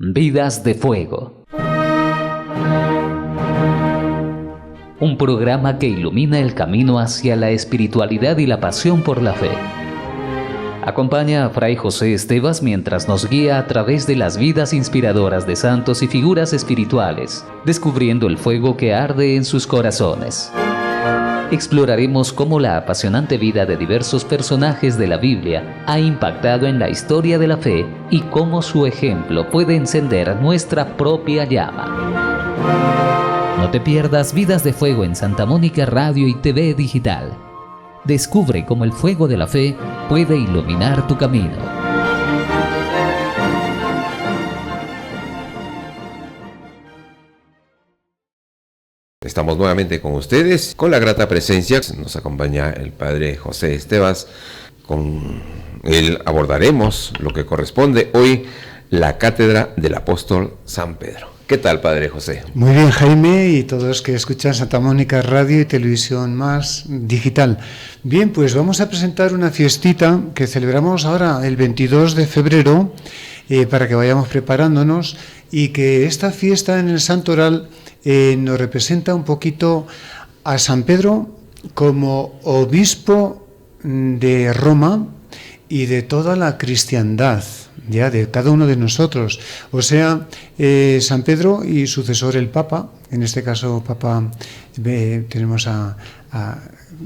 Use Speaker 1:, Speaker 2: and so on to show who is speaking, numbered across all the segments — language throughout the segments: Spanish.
Speaker 1: Vidas de Fuego. Un programa que ilumina el camino hacia la espiritualidad y la pasión por la fe. Acompaña a Fray José Estevas mientras nos guía a través de las vidas inspiradoras de santos y figuras espirituales, descubriendo el fuego que arde en sus corazones. Exploraremos cómo la apasionante vida de diversos personajes de la Biblia ha impactado en la historia de la fe y cómo su ejemplo puede encender nuestra propia llama. No te pierdas Vidas de Fuego en Santa Mónica Radio y TV Digital. Descubre cómo el fuego de la fe puede iluminar tu camino.
Speaker 2: Estamos nuevamente con ustedes, con la grata presencia. Nos acompaña el Padre José Estevas. Con él abordaremos lo que corresponde hoy, la Cátedra del Apóstol San Pedro. ¿Qué tal, Padre José?
Speaker 3: Muy bien, Jaime, y todos los que escuchan Santa Mónica Radio y Televisión Más Digital. Bien, pues vamos a presentar una fiestita que celebramos ahora el 22 de febrero, para que vayamos preparándonos, y que esta fiesta en el Santoral nos representa un poquito a San Pedro como obispo de Roma y de toda la cristiandad, ya de cada uno de nosotros. O sea, San Pedro y sucesor el Papa, en este caso Papa, tenemos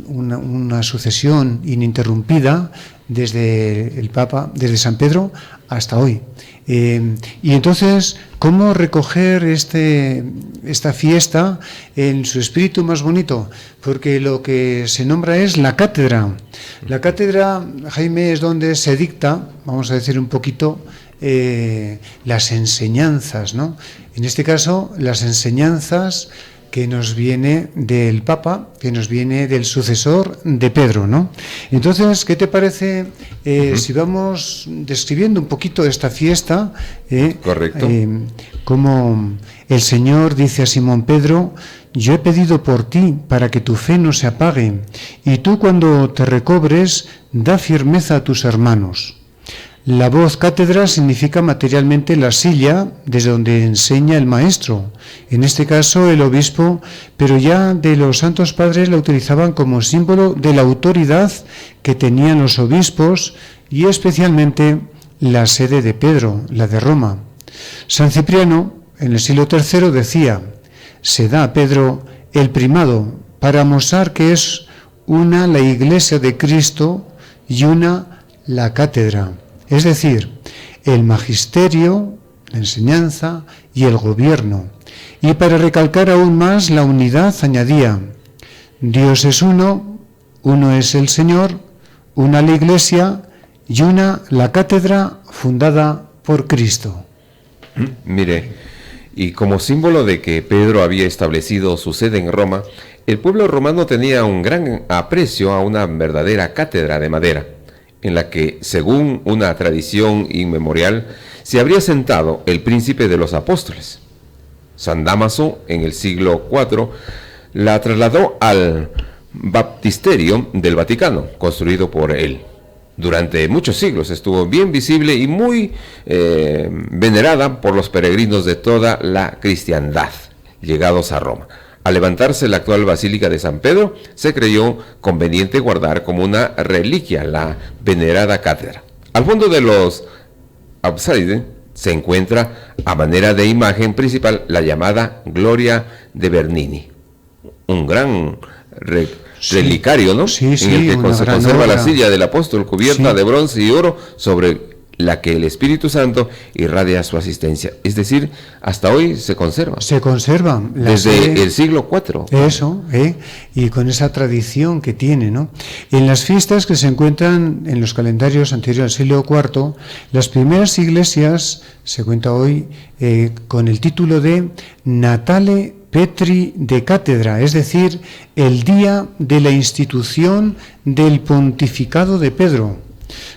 Speaker 3: una sucesión ininterrumpida desde el Papa, desde San Pedro hasta hoy. Y entonces, ¿cómo recoger esta fiesta en su espíritu más bonito? Porque lo que se nombra es la cátedra. La cátedra, Jaime, es donde se dicta, vamos a decir un poquito, las enseñanzas, ¿no? En este caso, las enseñanzas que nos viene del Papa, que nos viene del sucesor de Pedro, ¿no? Entonces, ¿qué te parece si vamos describiendo un poquito esta fiesta?
Speaker 2: Correcto.
Speaker 3: Como el Señor dice a Simón Pedro: yo he pedido por ti para que tu fe no se apague, y tú cuando te recobres, da firmeza a tus hermanos. La voz cátedra significa materialmente la silla desde donde enseña el maestro, en este caso el obispo, pero ya de los santos padres la utilizaban como símbolo de la autoridad que tenían los obispos y especialmente la sede de Pedro, la de Roma. San Cipriano, en el siglo III, decía: se da a Pedro el primado para mostrar que es una la iglesia de Cristo y una la cátedra. Es decir, el magisterio, la enseñanza y el gobierno. Y para recalcar aún más la unidad añadía: Dios es uno es el Señor, una la Iglesia y una la cátedra fundada por Cristo.
Speaker 2: Mire, y como símbolo de que Pedro había establecido su sede en Roma, el pueblo romano tenía un gran aprecio a una verdadera cátedra de madera, en la que, según una tradición inmemorial, se habría sentado el príncipe de los apóstoles. San Dámaso, en el siglo IV, la trasladó al baptisterio del Vaticano, construido por él. Durante muchos siglos estuvo bien visible y muy venerada por los peregrinos de toda la cristiandad llegados a Roma. Al levantarse la actual Basílica de San Pedro, se creyó conveniente guardar como una reliquia la venerada cátedra. Al fondo de los ábsides se encuentra, a manera de imagen principal, la llamada Gloria de Bernini, un gran relicario, ¿no?
Speaker 3: Sí,
Speaker 2: en el que se conserva la silla del apóstol cubierta de bronce y oro sobre la que el Espíritu Santo irradia su asistencia. Es decir, hasta hoy se conserva.
Speaker 3: Se conserva.
Speaker 2: Desde el siglo IV.
Speaker 3: Eso, y con esa tradición que tiene, ¿no? En las fiestas que se encuentran en los calendarios anteriores al siglo IV, las primeras iglesias, se cuenta hoy, con el título de Natale Petri de Cátedra, es decir, el día de la institución del pontificado de Pedro.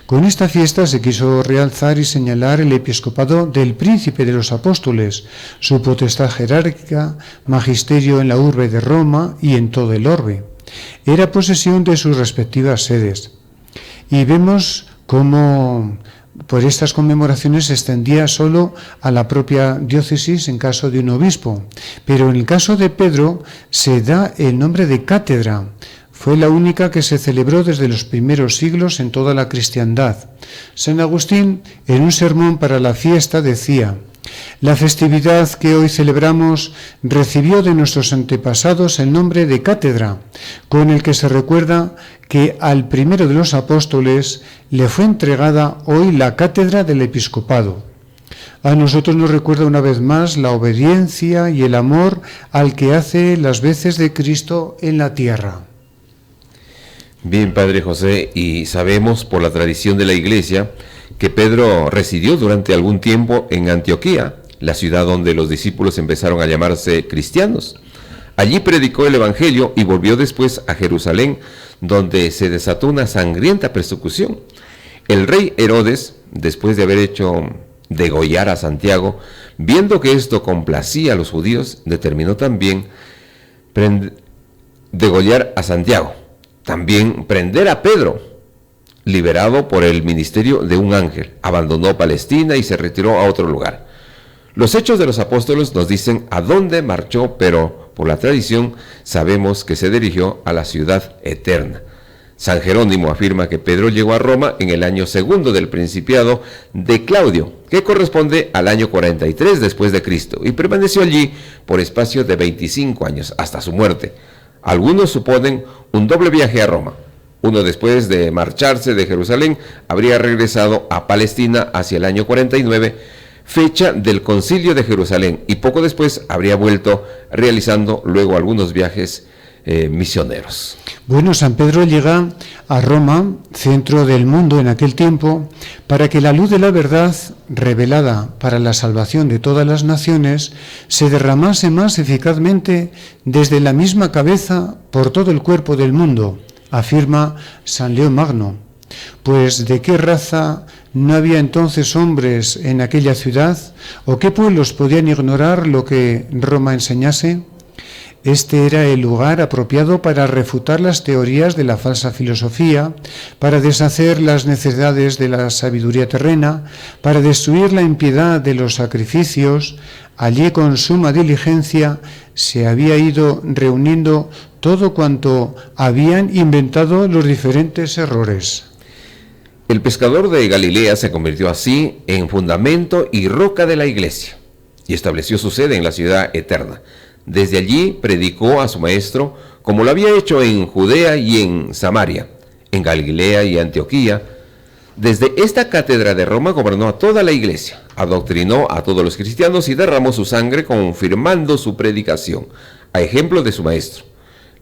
Speaker 3: Con esta fiesta se quiso realzar y señalar el episcopado del príncipe de los apóstoles, su potestad jerárquica, magisterio en la urbe de Roma y en todo el orbe. Era posesión de sus respectivas sedes. Y vemos cómo por estas conmemoraciones se extendía solo a la propia diócesis en caso de un obispo, pero en el caso de Pedro se da el nombre de cátedra. Fue la única que se celebró desde los primeros siglos en toda la cristiandad. San Agustín, en un sermón para la fiesta, decía: la festividad que hoy celebramos recibió de nuestros antepasados el nombre de cátedra, con el que se recuerda que al primero de los apóstoles le fue entregada hoy la cátedra del episcopado. A nosotros nos recuerda una vez más la obediencia y el amor al que hace las veces de Cristo en la tierra.
Speaker 2: Bien, Padre José, y sabemos por la tradición de la Iglesia que Pedro residió durante algún tiempo en Antioquía, la ciudad donde los discípulos empezaron a llamarse cristianos. Allí predicó el Evangelio y volvió después a Jerusalén, donde se desató una sangrienta persecución. El rey Herodes, después de haber hecho degollar a Santiago, viendo que esto complacía a los judíos, determinó también degollar a Santiago. También prender a Pedro, liberado por el ministerio de un ángel. Abandonó Palestina y se retiró a otro lugar. Los Hechos de los Apóstoles nos dicen a dónde marchó, pero por la tradición sabemos que se dirigió a la ciudad eterna. San Jerónimo afirma que Pedro llegó a Roma en el año segundo del principiado de Claudio, que corresponde al año 43 después de Cristo, y permaneció allí por espacio de 25 años, hasta su muerte. Algunos suponen un doble viaje a Roma. Uno, después de marcharse de Jerusalén, habría regresado a Palestina hacia el año 49, fecha del Concilio de Jerusalén, y poco después habría vuelto, realizando luego algunos viajes misioneros.
Speaker 3: Bueno, San Pedro llega a Roma, centro del mundo en aquel tiempo, para que la luz de la verdad, revelada para la salvación de todas las naciones, se derramase más eficazmente desde la misma cabeza por todo el cuerpo del mundo, afirma San León Magno. Pues ¿de qué raza no había entonces hombres en aquella ciudad? ¿O qué pueblos podían ignorar lo que Roma enseñase? Este era el lugar apropiado para refutar las teorías de la falsa filosofía, para deshacer las necedades de la sabiduría terrena, para destruir la impiedad de los sacrificios. Allí con suma diligencia se había ido reuniendo todo cuanto habían inventado los diferentes errores.
Speaker 2: El pescador de Galilea se convirtió así en fundamento y roca de la Iglesia, y estableció su sede en la ciudad eterna. Desde allí predicó a su maestro, como lo había hecho en Judea y en Samaria, en Galilea y Antioquía. Desde esta cátedra de Roma gobernó a toda la Iglesia, adoctrinó a todos los cristianos y derramó su sangre confirmando su predicación, a ejemplo de su maestro.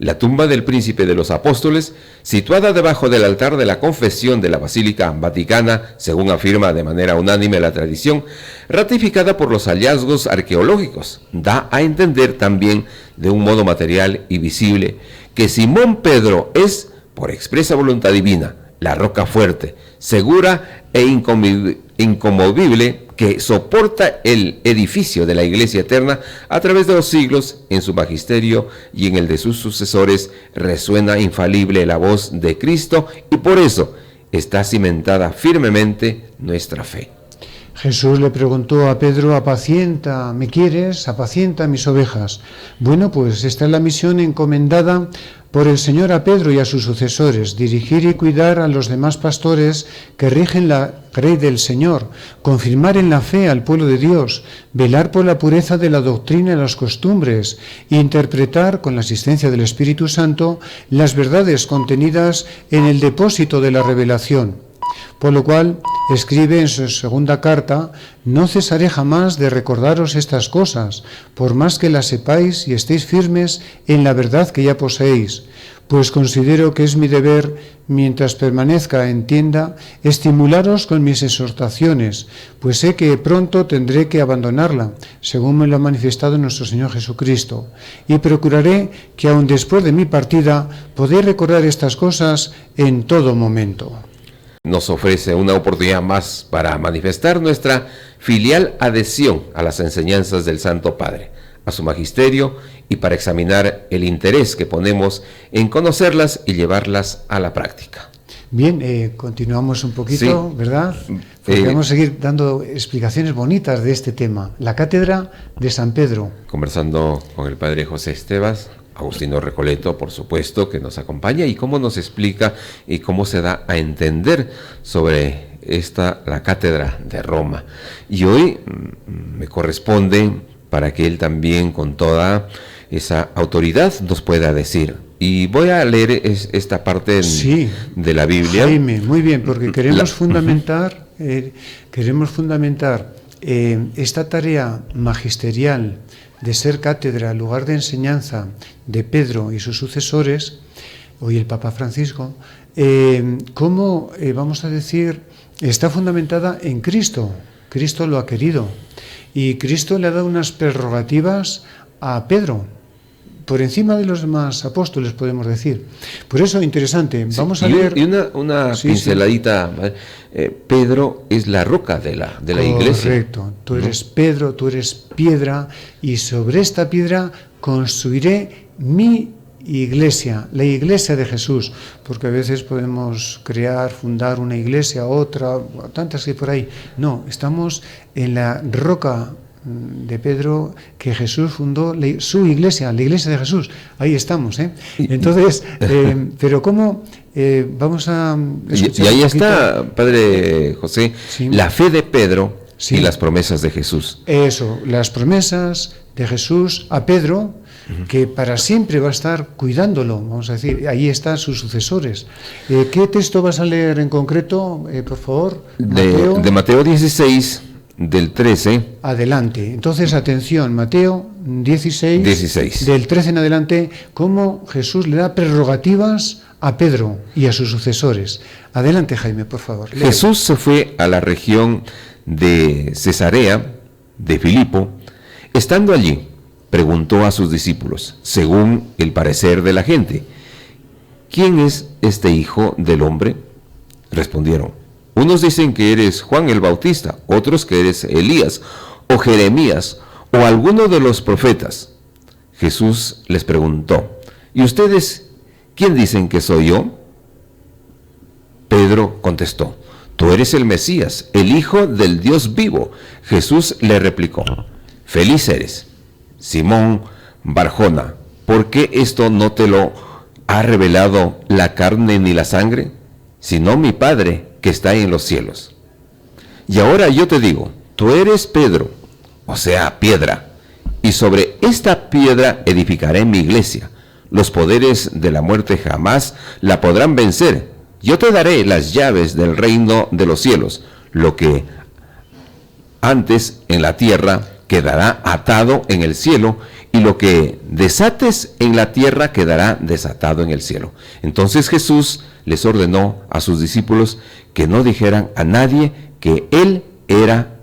Speaker 2: La tumba del príncipe de los apóstoles, situada debajo del altar de la confesión de la Basílica Vaticana, según afirma de manera unánime la tradición, ratificada por los hallazgos arqueológicos, da a entender también de un modo material y visible que Simón Pedro es, por expresa voluntad divina, la roca fuerte, segura e inconmovible que soporta el edificio de la Iglesia eterna a través de los siglos. En su magisterio y en el de sus sucesores resuena infalible la voz de Cristo, y por eso está cimentada firmemente nuestra fe.
Speaker 3: Jesús le preguntó a Pedro: apacienta, ¿me quieres? Apacienta mis ovejas. Bueno, pues esta es la misión encomendada por el Señor a Pedro y a sus sucesores: dirigir y cuidar a los demás pastores que rigen la grey del Señor, confirmar en la fe al pueblo de Dios, velar por la pureza de la doctrina y las costumbres, e interpretar, con la asistencia del Espíritu Santo, las verdades contenidas en el depósito de la revelación. Por lo cual, escribe en su segunda carta: no cesaré jamás de recordaros estas cosas, por más que las sepáis y estéis firmes en la verdad que ya poseéis, pues considero que es mi deber, mientras permanezca en tienda, estimularos con mis exhortaciones, pues sé que pronto tendré que abandonarla, según me lo ha manifestado nuestro Señor Jesucristo, y procuraré que aun después de mi partida podáis recordar estas cosas en todo momento.
Speaker 2: Nos ofrece una oportunidad más para manifestar nuestra filial adhesión a las enseñanzas del Santo Padre, a su magisterio, y para examinar el interés que ponemos en conocerlas y llevarlas a la práctica.
Speaker 3: Bien, continuamos un poquito,
Speaker 2: Sí.
Speaker 3: ¿verdad? Porque vamos a seguir dando explicaciones bonitas de este tema. La cátedra de San Pedro.
Speaker 2: Conversando con el padre José Estevas, Agustino Recoleto, por supuesto, que nos acompaña, y cómo nos explica y cómo se da a entender sobre la cátedra de Roma. Y hoy me corresponde para que él también, con toda esa autoridad, nos pueda decir. Y voy a leer esta parte de la Biblia.
Speaker 3: Jaime, muy bien, porque queremos fundamentar esta tarea magisterial de ser cátedra, lugar de enseñanza de Pedro y sus sucesores, hoy el Papa Francisco, cómo, vamos a decir, está fundamentada en Cristo. Cristo lo ha querido. Y Cristo le ha dado unas prerrogativas a Pedro, por encima de los demás apóstoles, podemos decir. Por eso, interesante, vamos a leer...
Speaker 2: Y una pinceladita, Pedro es la roca de la iglesia.
Speaker 3: Correcto, tú eres Pedro, tú eres piedra, y sobre esta piedra construiré mi iglesia, la iglesia de Jesús, porque a veces podemos fundar una iglesia, otra, tantas que hay por ahí. No, estamos en la roca de Pedro, que Jesús fundó su iglesia, la iglesia de Jesús. Ahí estamos, ¿eh? Entonces, pero ¿cómo? Vamos a escuchar.
Speaker 2: Y ahí está, Padre José, la fe de Pedro y las promesas de Jesús.
Speaker 3: Eso, las promesas de Jesús a Pedro, que para siempre va a estar cuidándolo, vamos a decir. Ahí están sus sucesores. ¿Qué texto vas a leer en concreto, por favor?
Speaker 2: De Mateo 16, del 13.
Speaker 3: Adelante. Entonces, atención, Mateo 16, del 13 en adelante, cómo Jesús le da prerrogativas a Pedro y a sus sucesores. Adelante, Jaime, por favor. Lee.
Speaker 2: Jesús se fue a la región de Cesarea de Filipo. Estando allí, preguntó a sus discípulos, según el parecer de la gente: ¿quién es este hijo del hombre? Respondieron: unos dicen que eres Juan el Bautista, otros que eres Elías, o Jeremías, o alguno de los profetas. Jesús les preguntó: ¿y ustedes quién dicen que soy yo? Pedro contestó: tú eres el Mesías, el Hijo del Dios vivo. Jesús le replicó: feliz eres, Simón Barjona, ¿por qué esto no te lo ha revelado la carne ni la sangre, sino mi Padre que está en los cielos? Y ahora yo te digo, tú eres Pedro, o sea, piedra, y sobre esta piedra edificaré mi iglesia. Los poderes de la muerte jamás la podrán vencer. Yo te daré las llaves del reino de los cielos. Lo que antes en la tierra quedará atado en el cielo, y lo que desates en la tierra quedará desatado en el cielo. Entonces Jesús les ordenó a sus discípulos que no dijeran a nadie que él era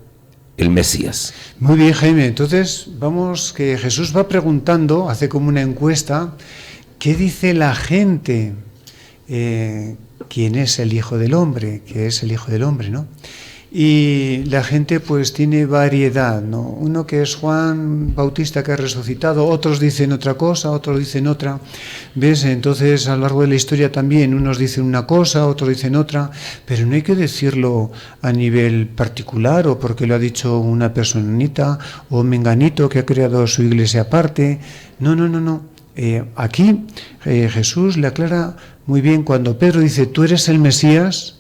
Speaker 2: el Mesías.
Speaker 3: Muy bien, Jaime. Entonces, vamos, que Jesús va preguntando, hace como una encuesta, ¿qué dice la gente? ¿Quién es el Hijo del Hombre? ¿Qué es el Hijo del Hombre, no? Y la gente pues tiene variedad, ¿no? Uno que es Juan Bautista, que ha resucitado, otros dicen otra cosa, otros dicen otra, ¿ves? Entonces a lo largo de la historia también unos dicen una cosa, otros dicen otra, pero no hay que decirlo a nivel particular o porque lo ha dicho una personita o menganito que ha creado su iglesia aparte. No. Aquí Jesús le aclara muy bien cuando Pedro dice tú eres el Mesías,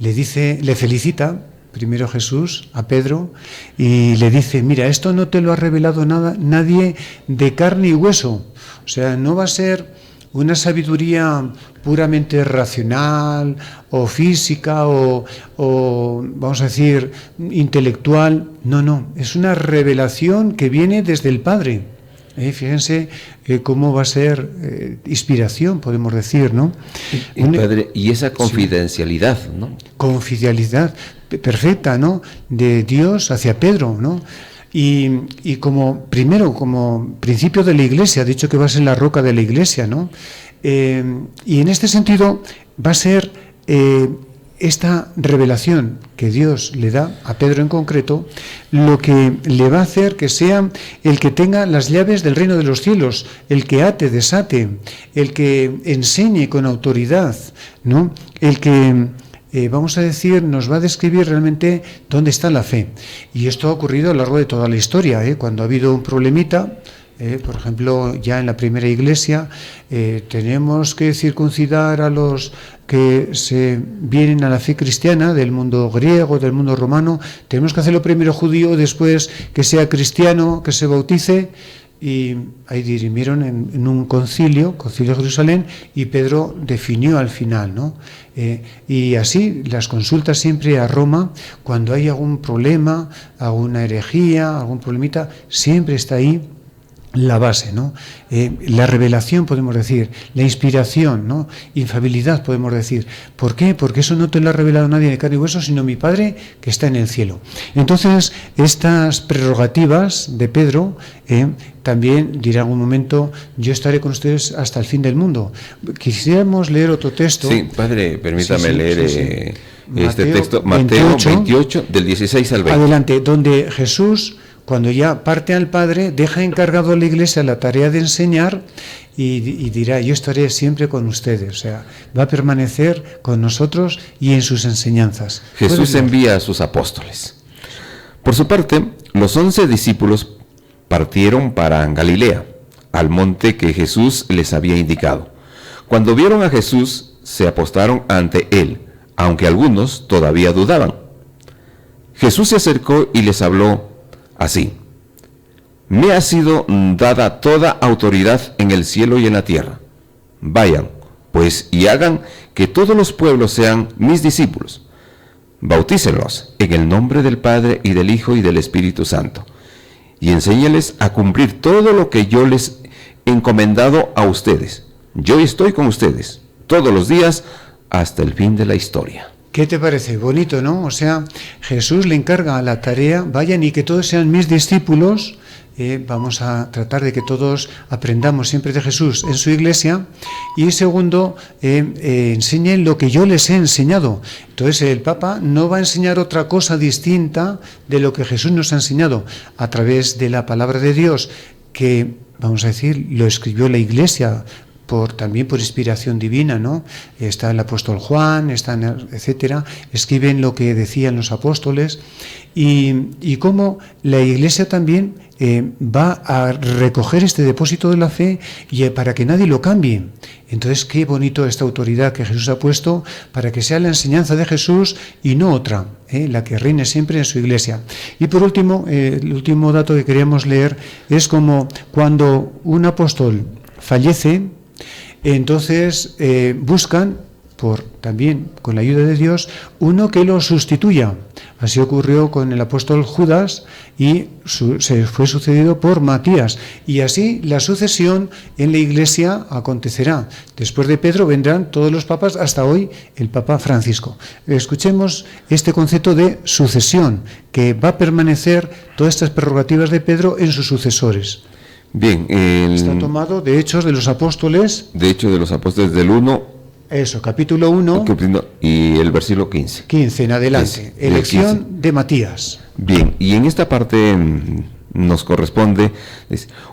Speaker 3: le felicita primero Jesús a Pedro y le dice, mira, esto no te lo ha revelado nadie de carne y hueso. O sea, no va a ser una sabiduría puramente racional o física o vamos a decir intelectual. No, es una revelación que viene desde el Padre. Fíjense cómo va a ser inspiración, podemos decir, ¿no?
Speaker 2: Padre, y esa confidencialidad, ¿no?
Speaker 3: Confidencialidad perfecta, ¿no? De Dios hacia Pedro, ¿no? Y como principio de la Iglesia, ha dicho que va a ser la roca de la Iglesia, ¿no? Y en este sentido va a ser esta revelación que Dios le da a Pedro en concreto, lo que le va a hacer que sea el que tenga las llaves del reino de los cielos, el que ate, desate, el que enseñe con autoridad, ¿no? El que, vamos a decir, nos va a describir realmente dónde está la fe. Y esto ha ocurrido a lo largo de toda la historia, cuando ha habido un problemita. Por ejemplo, ya en la primera iglesia tenemos que circuncidar a los que se vienen a la fe cristiana del mundo griego, del mundo romano. Tenemos que hacerlo primero judío, después que sea cristiano, que se bautice. Y ahí dirimieron en un concilio de Jerusalén, y Pedro definió al final, ¿no? Y así las consultas siempre a Roma, cuando hay algún problema, alguna herejía, algún problemita, siempre está ahí la base, ¿no? La revelación, podemos decir, la inspiración, ¿no? Infalibilidad, podemos decir. ¿Por qué? Porque eso no te lo ha revelado nadie de carne y hueso, sino mi Padre que está en el cielo. Entonces, estas prerrogativas de Pedro también dirá en algún momento: yo estaré con ustedes hasta el fin del mundo. Quisiéramos leer otro texto.
Speaker 2: Sí, padre, permítame leer este texto,
Speaker 3: Mateo
Speaker 2: 28, del 16 al 20.
Speaker 3: Adelante, donde Jesús, cuando ya parte al Padre, deja encargado a la Iglesia la tarea de enseñar y dirá: yo estaré siempre con ustedes. O sea, va a permanecer con nosotros y en sus enseñanzas.
Speaker 2: Jesús envía a sus apóstoles. Por su parte, los 11 discípulos partieron para Galilea, al monte que Jesús les había indicado. Cuando vieron a Jesús, se apostaron ante él, aunque algunos todavía dudaban. Jesús se acercó y les habló así: me ha sido dada toda autoridad en el cielo y en la tierra. Vayan, pues, y hagan que todos los pueblos sean mis discípulos. Bautícenlos en el nombre del Padre y del Hijo y del Espíritu Santo, y enséñales a cumplir todo lo que yo les he encomendado a ustedes. Yo estoy con ustedes todos los días hasta el fin de la historia.
Speaker 3: ¿Qué te parece? Bonito, ¿no? O sea, Jesús le encarga la tarea: vayan y que todos sean mis discípulos. Vamos a tratar de que todos aprendamos siempre de Jesús en su iglesia. Y segundo, enseñen lo que yo les he enseñado. Entonces el Papa no va a enseñar otra cosa distinta de lo que Jesús nos ha enseñado a través de la palabra de Dios, que, vamos a decir, lo escribió la iglesia también por inspiración divina, ¿no? Está el apóstol Juan, etcétera, escriben lo que decían los apóstoles, y cómo la Iglesia también va a recoger este depósito de la fe y para que nadie lo cambie. Entonces, qué bonito esta autoridad que Jesús ha puesto para que sea la enseñanza de Jesús y no otra, la que reine siempre en su Iglesia. Y por último, el último dato que queríamos leer es como cuando un apóstol fallece, entonces buscan, también con la ayuda de Dios, uno que lo sustituya. Así ocurrió con el apóstol Judas y se fue sucedido por Matías. Y así la sucesión en la Iglesia acontecerá. Después de Pedro vendrán todos los papas, hasta hoy el Papa Francisco. Escuchemos este concepto de sucesión, que va a permanecer todas estas prerrogativas de Pedro en sus sucesores.
Speaker 2: Bien,
Speaker 3: está tomado de Hechos de los Apóstoles.
Speaker 2: De Hechos de los Apóstoles del 1.
Speaker 3: Eso, capítulo 1.
Speaker 2: Y el versículo 15.
Speaker 3: 15 en adelante. Elección de Matías.
Speaker 2: Bien, y en esta parte nos corresponde: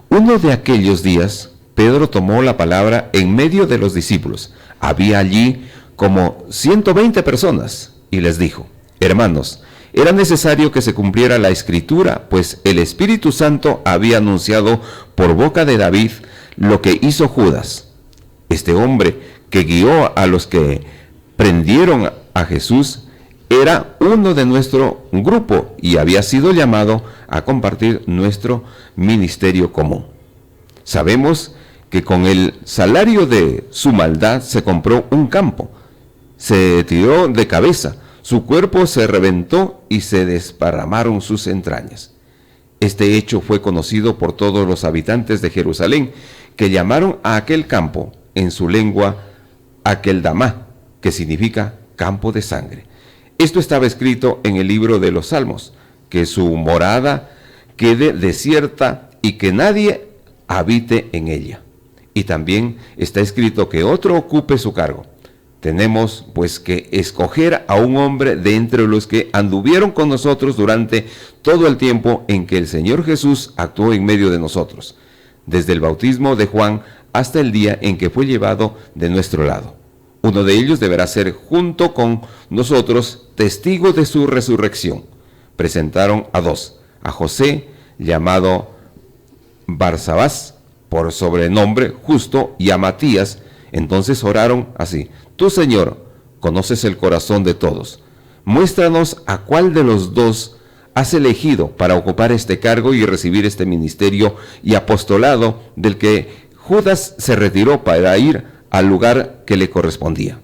Speaker 2: uno de aquellos días, Pedro tomó la palabra en medio de los discípulos. Había allí como 120 personas, y les dijo: hermanos, era necesario que se cumpliera la Escritura, pues el Espíritu Santo había anunciado por boca de David lo que hizo Judas, este hombre que guió a los que prendieron a Jesús. Era uno de nuestro grupo y había sido llamado a compartir nuestro ministerio común. Sabemos que con el salario de su maldad se compró un campo, se tiró de cabeza, su cuerpo se reventó y se desparramaron sus entrañas. Este hecho fue conocido por todos los habitantes de Jerusalén, que llamaron a aquel campo, en su lengua, Akeldamá, que significa campo de sangre. Esto estaba escrito en el libro de los Salmos: que su morada quede desierta y que nadie habite en ella. Y también está escrito que otro ocupe su cargo. Tenemos pues que escoger a un hombre de entre los que anduvieron con nosotros durante todo el tiempo en que el Señor Jesús actuó en medio de nosotros, desde el bautismo de Juan hasta el día en que fue llevado de nuestro lado. Uno de ellos deberá ser junto con nosotros testigo de su resurrección. Presentaron a dos, a José, llamado Barsabás, por sobrenombre Justo, y a Matías. Entonces oraron así: Tú, Señor, conoces el corazón de todos. Muéstranos a cuál de los dos has elegido para ocupar este cargo y recibir este ministerio y apostolado del que Judas se retiró para ir al lugar que le correspondía.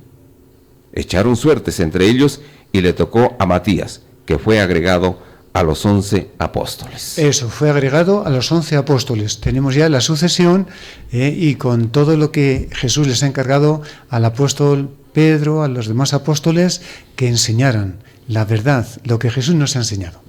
Speaker 2: Echaron suertes entre ellos y le tocó a Matías, que fue agregado a los 11 apóstoles.
Speaker 3: Eso, fue agregado a los 11 apóstoles. Tenemos ya la sucesión y con todo lo que Jesús les ha encargado al apóstol Pedro, a los demás apóstoles, que enseñaran la verdad, lo que Jesús nos ha enseñado.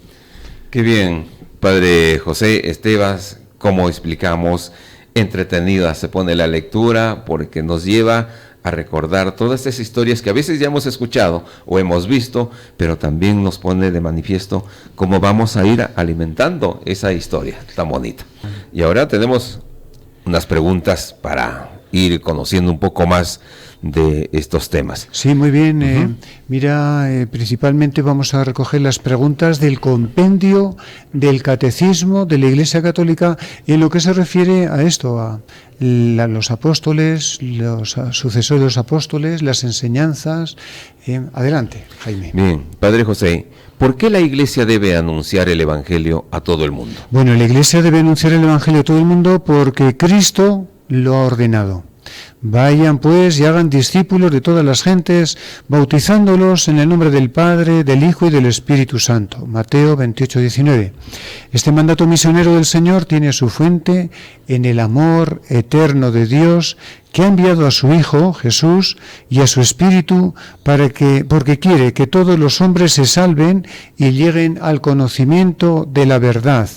Speaker 2: Qué bien, Padre José Estevas, cómo explicamos, entretenida se pone la lectura, porque nos lleva a recordar todas estas historias que a veces ya hemos escuchado o hemos visto, pero también nos pone de manifiesto cómo vamos a ir alimentando esa historia tan bonita. Y ahora tenemos unas preguntas para ir conociendo un poco más de estos temas.
Speaker 3: Sí, muy bien. Mira, principalmente vamos a recoger las preguntas del compendio del Catecismo de la Iglesia Católica en lo que se refiere a esto, a los apóstoles, los sucesores de los apóstoles, las enseñanzas. Adelante, Jaime.
Speaker 2: Bien, Padre José, ¿por qué la Iglesia debe anunciar el Evangelio a todo el mundo?
Speaker 3: Bueno, la Iglesia debe anunciar el Evangelio a todo el mundo porque Cristo lo ha ordenado. Vayan pues y hagan discípulos de todas las gentes, bautizándolos en el nombre del Padre, del Hijo y del Espíritu Santo. Mateo 28:19. Este mandato misionero del Señor tiene su fuente en el amor eterno de Dios, que ha enviado a su Hijo, Jesús, y a su Espíritu, porque quiere que todos los hombres se salven y lleguen al conocimiento de la verdad.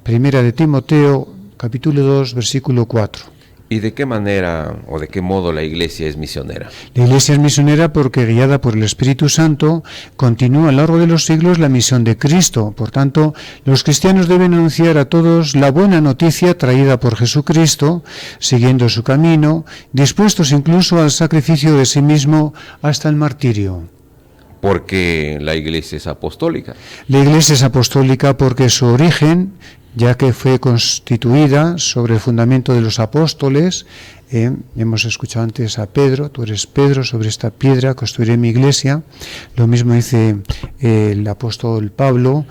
Speaker 3: Primera de Timoteo, capítulo 2, versículo 4.
Speaker 2: ¿Y de qué manera o de qué modo la Iglesia es misionera?
Speaker 3: La Iglesia es misionera porque, guiada por el Espíritu Santo, continúa a lo largo de los siglos la misión de Cristo. Por tanto, los cristianos deben anunciar a todos la buena noticia traída por Jesucristo, siguiendo su camino, dispuestos incluso al sacrificio de sí mismo hasta el martirio.
Speaker 2: Porque la Iglesia es apostólica.
Speaker 3: La Iglesia es apostólica porque su origen, ya que fue constituida sobre el fundamento de los apóstoles, hemos escuchado antes a Pedro: tú eres Pedro, sobre esta piedra construiré mi iglesia. Lo mismo dice el apóstol Pablo,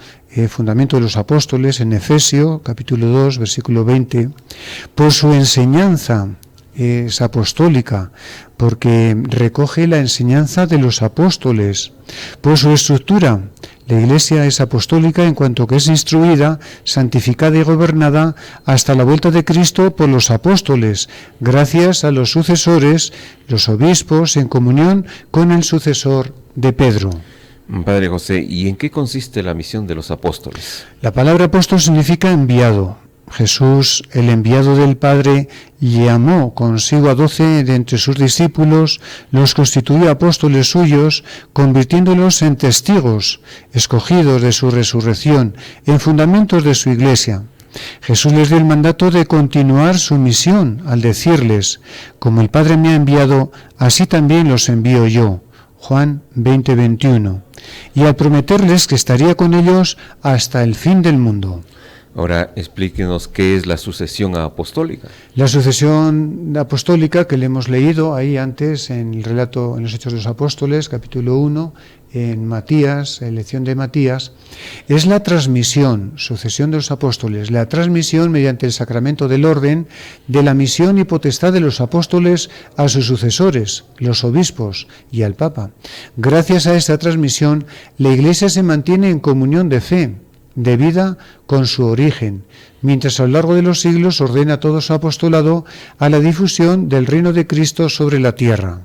Speaker 3: fundamento de los apóstoles, en Efesios, capítulo 2, versículo 20. Por su enseñanza es apostólica, porque recoge la enseñanza de los apóstoles. Por su estructura, la Iglesia es apostólica en cuanto que es instruida, santificada y gobernada hasta la vuelta de Cristo por los apóstoles, gracias a los sucesores, los obispos, en comunión con el sucesor de Pedro.
Speaker 2: Padre José, ¿y en qué consiste la misión de los apóstoles?
Speaker 3: La palabra apóstol significa enviado. Jesús, el enviado del Padre, llamó consigo a 12 de entre sus discípulos, los constituyó apóstoles suyos, convirtiéndolos en testigos, escogidos de su resurrección, en fundamentos de su iglesia. Jesús les dio el mandato de continuar su misión al decirles: como el Padre me ha enviado, así también los envío yo. Juan 20:21. Y al prometerles que estaría con ellos hasta el fin del mundo.
Speaker 2: Ahora explíquenos qué es la sucesión apostólica.
Speaker 3: La sucesión apostólica, que le hemos leído ahí antes en el relato en los Hechos de los Apóstoles, capítulo 1, en Matías, elección de Matías, es la transmisión, sucesión de los apóstoles, la transmisión mediante el sacramento del orden de la misión y potestad de los apóstoles a sus sucesores, los obispos y al Papa. Gracias a esta transmisión, la Iglesia se mantiene en comunión de fe, de vida con su origen, mientras a lo largo de los siglos ordena todo su apostolado a la difusión del reino de Cristo sobre la tierra.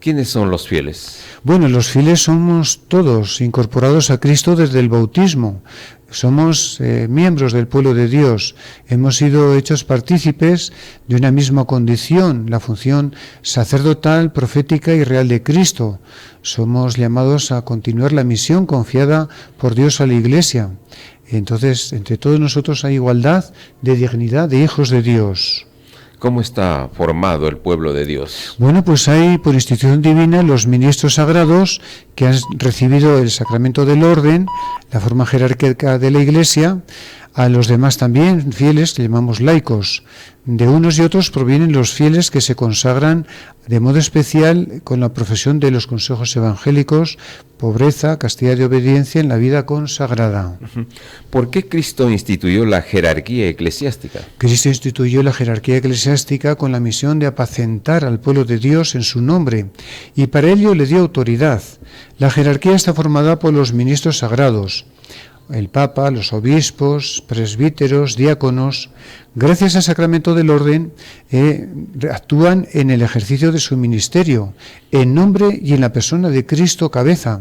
Speaker 2: ¿Quiénes son los fieles?
Speaker 3: Bueno, los fieles somos todos incorporados a Cristo desde el bautismo. Somos miembros del pueblo de Dios. Hemos sido hechos partícipes de una misma condición, la función sacerdotal, profética y real de Cristo. Somos llamados a continuar la misión confiada por Dios a la Iglesia. Entonces, entre todos nosotros hay igualdad de dignidad de hijos de Dios.
Speaker 2: ¿Cómo está formado el pueblo de Dios?
Speaker 3: Bueno, pues hay por institución divina los ministros sagrados que han recibido el sacramento del orden, la forma jerárquica de la Iglesia. A los demás también fieles, que llamamos laicos. De unos y otros provienen los fieles que se consagran de modo especial con la profesión de los consejos evangélicos, pobreza, castidad y obediencia en la vida consagrada.
Speaker 2: ¿Por qué Cristo instituyó la jerarquía eclesiástica?
Speaker 3: Cristo instituyó la jerarquía eclesiástica con la misión de apacentar al pueblo de Dios en su nombre, y para ello le dio autoridad. La jerarquía está formada por los ministros sagrados, el Papa, los obispos, presbíteros, diáconos. Gracias al sacramento del orden, actúan en el ejercicio de su ministerio, en nombre y en la persona de Cristo cabeza.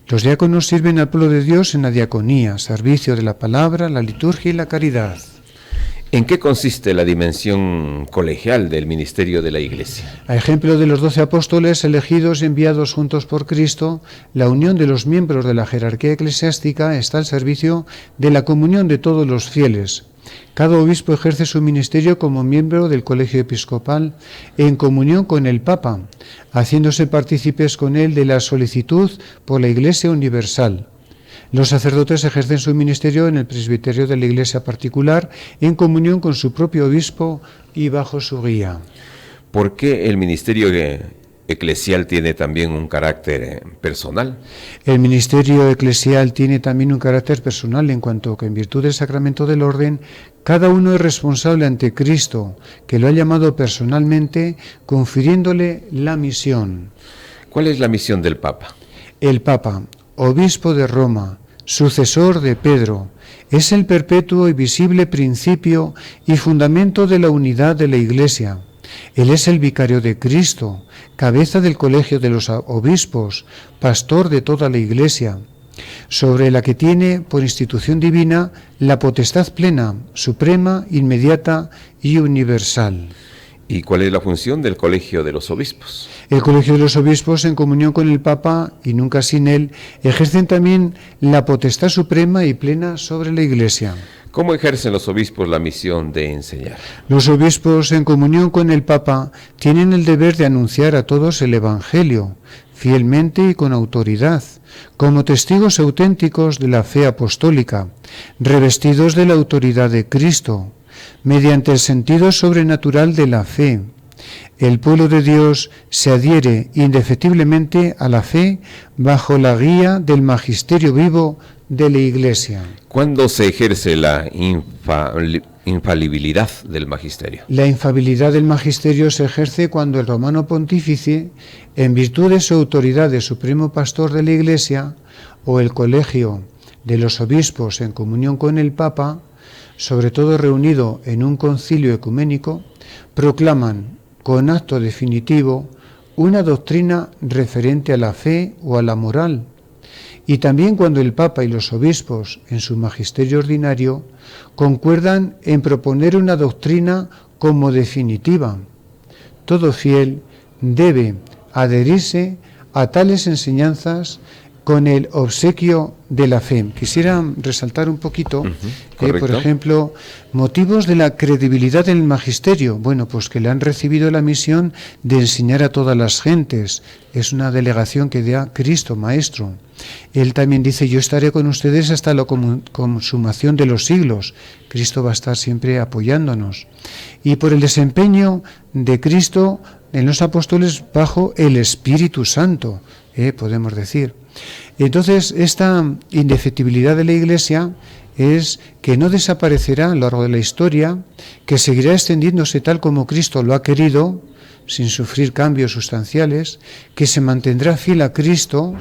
Speaker 3: Los diáconos sirven al pueblo de Dios en la diaconía, servicio de la palabra, la liturgia y la caridad.
Speaker 2: ¿En qué consiste la dimensión colegial del ministerio de la Iglesia?
Speaker 3: A ejemplo de los 12 apóstoles elegidos y enviados juntos por Cristo, la unión de los miembros de la jerarquía eclesiástica está al servicio de la comunión de todos los fieles. Cada obispo ejerce su ministerio como miembro del colegio episcopal en comunión con el Papa, haciéndose partícipes con él de la solicitud por la Iglesia universal. Los sacerdotes ejercen su ministerio en el presbiterio de la Iglesia particular en comunión con su propio obispo y bajo su guía.
Speaker 2: ¿Por qué el ministerio eclesial tiene también un carácter personal?
Speaker 3: El ministerio eclesial tiene también un carácter personal en cuanto que en virtud del sacramento del orden, cada uno es responsable ante Cristo, que lo ha llamado personalmente, confiriéndole la misión.
Speaker 2: ¿Cuál es la misión del Papa?
Speaker 3: El Papa, obispo de Roma, sucesor de Pedro, es el perpetuo y visible principio y fundamento de la unidad de la Iglesia. Él es el vicario de Cristo, cabeza del colegio de los obispos, pastor de toda la Iglesia, sobre la que tiene por institución divina la potestad plena, suprema, inmediata y universal.
Speaker 2: ¿Y cuál es la función del colegio de los obispos?
Speaker 3: El colegio de los obispos, en comunión con el Papa y nunca sin él, ejercen también la potestad suprema y plena sobre la Iglesia.
Speaker 2: ¿Cómo ejercen los obispos la misión de enseñar?
Speaker 3: Los obispos, en comunión con el Papa, tienen el deber de anunciar a todos el Evangelio, fielmente y con autoridad, como testigos auténticos de la fe apostólica, revestidos de la autoridad de Cristo, mediante el sentido sobrenatural de la fe. El pueblo de Dios se adhiere indefectiblemente a la fe bajo la guía del magisterio vivo de la Iglesia.
Speaker 2: ¿Cuándo se ejerce la infalibilidad del magisterio?
Speaker 3: La infalibilidad del magisterio se ejerce cuando el romano pontífice, en virtud de su autoridad de supremo pastor de la Iglesia, o el colegio de los obispos en comunión con el Papa, sobre todo reunido en un concilio ecuménico, proclaman con acto definitivo una doctrina referente a la fe o a la moral, y también cuando el Papa y los obispos, en su magisterio ordinario, concuerdan en proponer una doctrina como definitiva. Todo fiel debe adherirse a tales enseñanzas con el obsequio de la fe. Quisiera resaltar un poquito, por ejemplo, motivos de la credibilidad del magisterio. Bueno, pues que le han recibido la misión de enseñar a todas las gentes. Es una delegación que da Cristo, Maestro. Él también dice, yo estaré con ustedes hasta la consumación de los siglos. Cristo va a estar siempre apoyándonos. Y por el desempeño de Cristo en los apóstoles bajo el Espíritu Santo, podemos decir. Entonces, esta indefectibilidad de la Iglesia es que no desaparecerá a lo largo de la historia, que seguirá extendiéndose tal como Cristo lo ha querido, sin sufrir cambios sustanciales, que se mantendrá fiel a Cristo,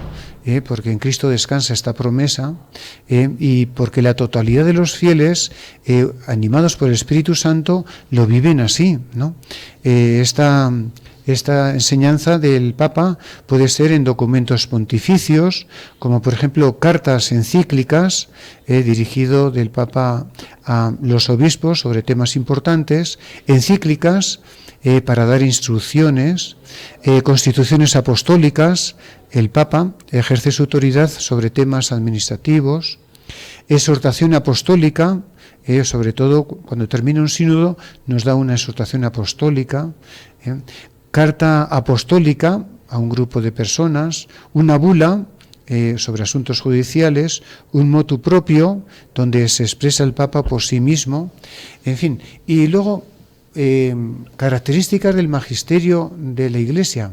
Speaker 3: porque en Cristo descansa esta promesa, y porque la totalidad de los fieles, animados por el Espíritu Santo, lo viven así, ¿no? Esta Esta enseñanza del Papa puede ser en documentos pontificios, como por ejemplo cartas encíclicas dirigido del Papa a los obispos sobre temas importantes, encíclicas para dar instrucciones, constituciones apostólicas. El Papa ejerce su autoridad sobre temas administrativos, exhortación apostólica, sobre todo cuando termina un sínodo nos da una exhortación apostólica, carta apostólica a un grupo de personas, una bula sobre asuntos judiciales, un motu propio donde se expresa el Papa por sí mismo, en fin, y luego características del magisterio de la Iglesia.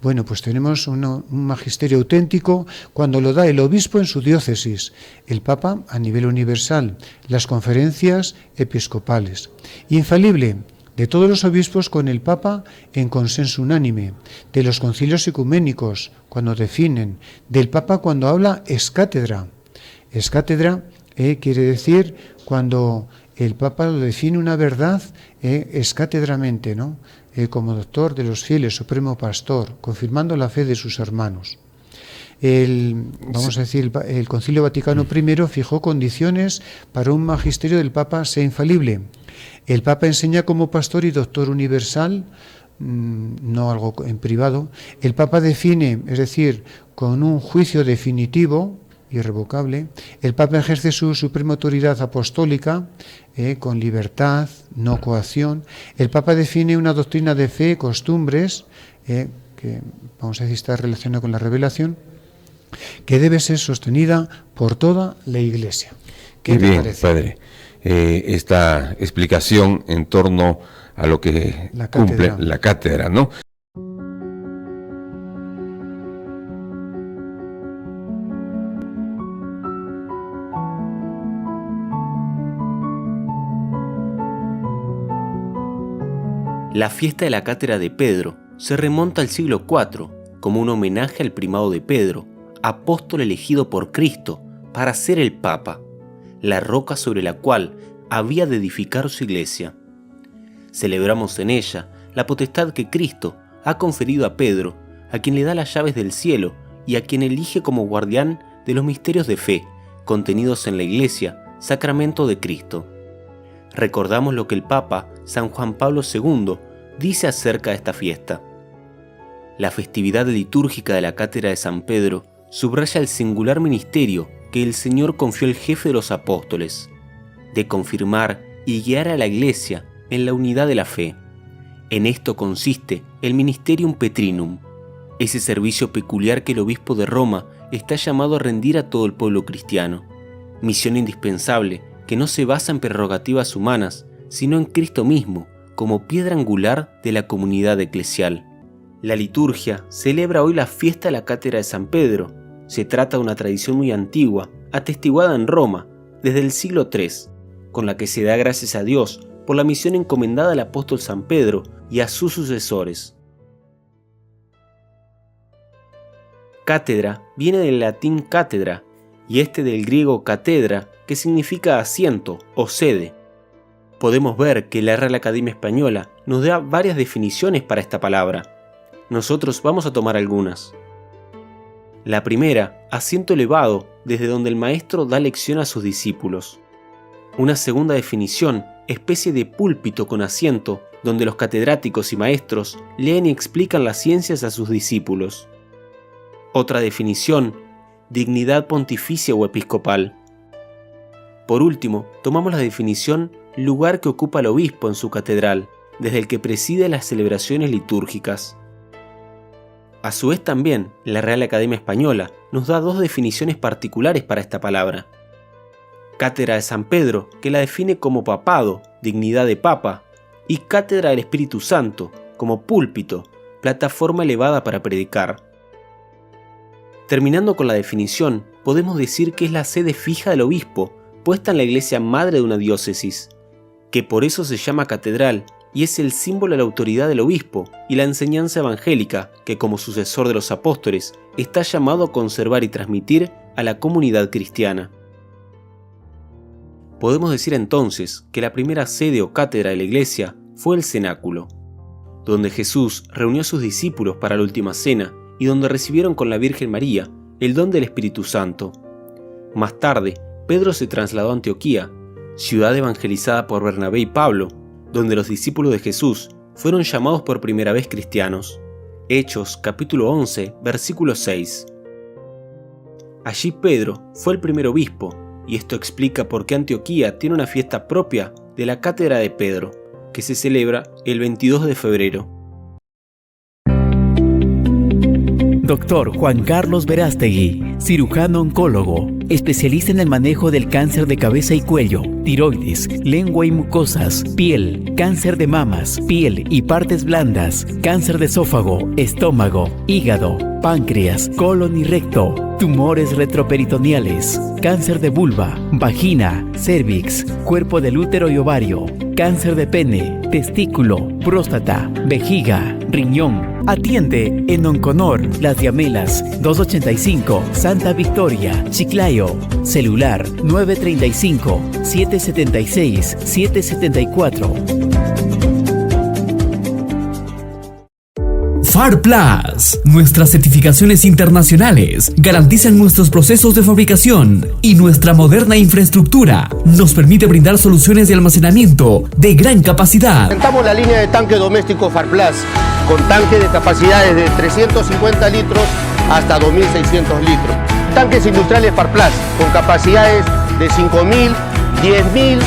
Speaker 3: Bueno, pues tenemos un magisterio auténtico cuando lo da el obispo en su diócesis, el Papa a nivel universal, las conferencias episcopales. Infalible de todos los obispos con el Papa en consenso unánime, de los concilios ecuménicos cuando definen, del Papa cuando habla ex cátedra. Ex cátedra quiere decir cuando el Papa lo define una verdad escátedramente, ¿no? Como doctor de los fieles, supremo pastor, confirmando la fe de sus hermanos. El Concilio Vaticano I fijó condiciones para un magisterio del Papa sea infalible. El Papa enseña como pastor y doctor universal, no algo en privado. El Papa define, es decir, con un juicio definitivo, irrevocable. El Papa ejerce su suprema autoridad apostólica con libertad, no coacción. El Papa define una doctrina de fe, costumbres, que vamos a decir está relacionada con la revelación, que debe ser sostenida por toda la Iglesia.
Speaker 2: Qué bien, parece, padre, esta explicación en torno a lo que cumple la cátedra, ¿no?
Speaker 4: La fiesta de la cátedra de Pedro se remonta al siglo IV como un homenaje al primado de Pedro, apóstol elegido por Cristo para ser el Papa, la roca sobre la cual había de edificar su iglesia. Celebramos en ella la potestad que Cristo ha conferido a Pedro, a quien le da las llaves del cielo y a quien elige como guardián de los misterios de fe contenidos en la iglesia, sacramento de Cristo. Recordamos lo que el Papa San Juan Pablo II dice acerca de esta fiesta. La festividad litúrgica de la Cátedra de San Pedro subraya el singular ministerio que el Señor confió al jefe de los apóstoles, de confirmar y guiar a la Iglesia en la unidad de la fe. En esto consiste el Ministerium Petrinum, ese servicio peculiar que el obispo de Roma está llamado a rendir a todo el pueblo cristiano, misión indispensable que no se basa en prerrogativas humanas, sino en Cristo mismo, como piedra angular de la comunidad eclesial. La liturgia celebra hoy la fiesta de la Cátedra de San Pedro. Se trata de una tradición muy antigua, atestiguada en Roma, desde el siglo III, con la que se da gracias a Dios por la misión encomendada al apóstol San Pedro y a sus sucesores. Cátedra viene del latín cátedra, y del griego catedra, que significa asiento o sede. Podemos ver que la Real Academia Española nos da varias definiciones para esta palabra. Nosotros vamos a tomar algunas. La primera, asiento elevado, desde donde el maestro da lección a sus discípulos. Una segunda definición, especie de púlpito con asiento, donde los catedráticos y maestros leen y explican las ciencias a sus discípulos. Otra definición, dignidad pontificia o episcopal. Por último, tomamos la definición lugar que ocupa el obispo en su catedral, desde el que preside las celebraciones litúrgicas. A su vez también, la Real Academia Española nos da dos definiciones particulares para esta palabra. Cátedra de San Pedro, que la define como papado, dignidad de papa, y Cátedra del Espíritu Santo, como púlpito, plataforma elevada para predicar. Terminando con la definición, podemos decir que es la sede fija del obispo, puesta en la iglesia madre de una diócesis, que por eso se llama catedral y es el símbolo de la autoridad del obispo y la enseñanza evangélica que como sucesor de los apóstoles está llamado a conservar y transmitir a la comunidad cristiana. Podemos decir entonces que la primera sede o cátedra de la iglesia fue el cenáculo. donde Jesús reunió a sus discípulos para la última cena y donde recibieron con la Virgen María el don del Espíritu Santo. Más tarde, Pedro se trasladó a Antioquía, ciudad evangelizada por Bernabé y Pablo, donde los discípulos de Jesús fueron llamados por primera vez cristianos. Hechos capítulo 11, versículo 6. Allí Pedro fue el primer obispo, y esto explica por qué Antioquía tiene una fiesta propia de la Cátedra de Pedro, que se celebra el 22 de febrero.
Speaker 5: Dr. Juan Carlos Verástegui, cirujano oncólogo, especialista en el manejo del cáncer de cabeza y cuello, tiroides, lengua y mucosas, piel, cáncer de mamas, piel y partes blandas, cáncer de esófago, estómago, hígado, páncreas, colon y recto, tumores retroperitoneales, cáncer de vulva, vagina, cervix, cuerpo del útero y ovario, cáncer de pene, testículo, próstata, vejiga, riñón. Atiende en Onconor, Las Diamelas, 285, Santa Victoria, Chiclayo. Celular 935-776-774.
Speaker 6: FAR Plus. Nuestras certificaciones internacionales garantizan nuestros procesos de fabricación y nuestra moderna infraestructura nos permite brindar soluciones de almacenamiento de gran capacidad.
Speaker 7: Presentamos la línea de tanque doméstico FAR Plus con tanques de capacidades de 350 litros hasta 2.600 litros. Tanques industriales FAR Plus con capacidades de 5.000, 10.000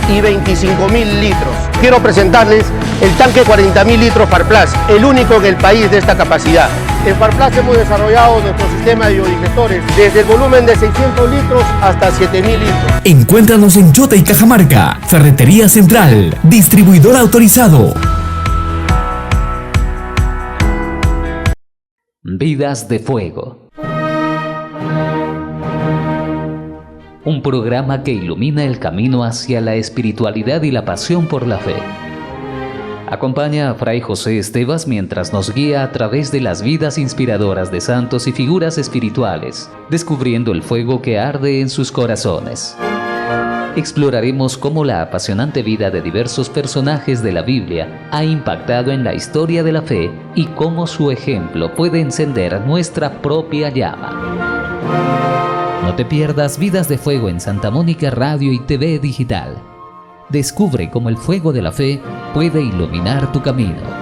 Speaker 7: y 25.000 litros. Quiero presentarles el tanque 40.000 litros FAR Plus, el único en el país de esta capacidad. En FAR Plus hemos desarrollado nuestro sistema de biodigestores desde el volumen de 600 litros hasta 7.000 litros.
Speaker 6: Encuéntranos en Chota y Cajamarca, Ferretería Central, distribuidor autorizado.
Speaker 1: Vidas de Fuego. Un programa que ilumina el camino hacia la espiritualidad y la pasión por la fe. Acompaña a Fray José Estevas mientras nos guía a través de las vidas inspiradoras de santos y figuras espirituales, descubriendo el fuego que arde en sus corazones. Exploraremos cómo la apasionante vida de diversos personajes de la Biblia ha impactado en la historia de la fe y cómo su ejemplo puede encender nuestra propia llama. No te pierdas Vidas de Fuego en Santa Mónica Radio y TV Digital. Descubre cómo el fuego de la fe puede iluminar tu camino.